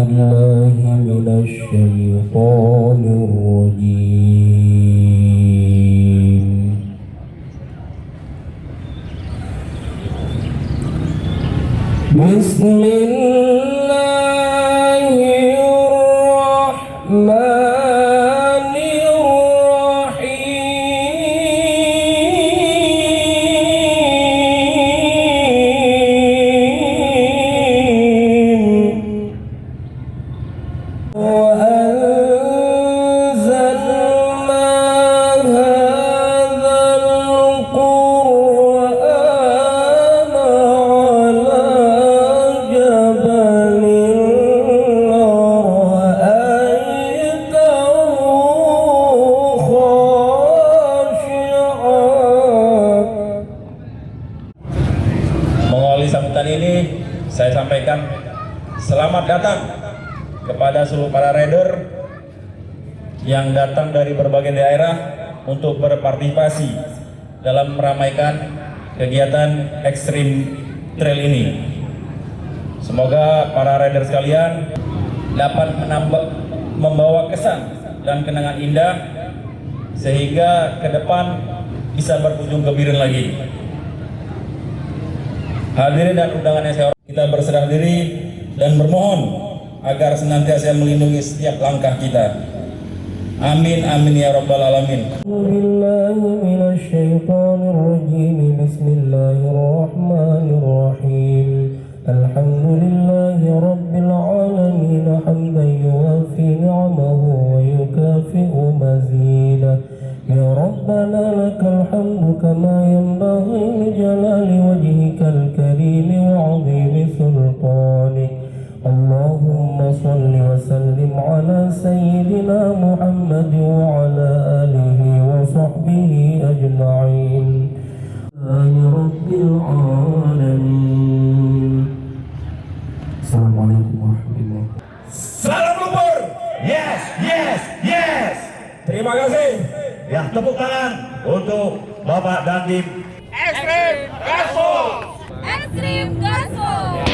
بالله من الشيطان الرجيم. بسم الله الرحمن الرحيم. وأنزلنا هذا القرآن على جبل لرأيته خاشعا. Mengawali sambutan ini, saya sampaikan selamat datang kepada seluruh para rider yang datang dari berbagai daerah untuk berpartisipasi dalam meramaikan kegiatan ekstrim trail ini. Semoga para rider sekalian dapat membawa kesan dan kenangan indah sehingga ke depan bisa berkunjung ke Biren lagi. Hadirin dan undangan yang saya hormati, kita berserah diri dan bermohon agar senantiasa melindungi setiap langkah kita. Amin amin ya rabbal alamin. Bismillahirrahmanirrahim. Alhamdulillahi rabbil alamin hamdan yuwafi ni'amahu wa yukafi'u mazidah. Ya Rabbana lakal hamdu kama yanbaghi li jalali wajhikal karim wa 'azimi sultanik. Allahumma salli wa sallim ala sayyidina Muhammad wa ala alihi wa sahbihi ajma'in. Rabbil alamin. Assalamualaikum warahmatullahi wabarakatuh. Salam lumpur. Yes, yes, yes. Terima kasih. Ya, tepuk tangan untuk Bapak Dandim. Ekstrim Gaspol. Ekstrim Gaspol.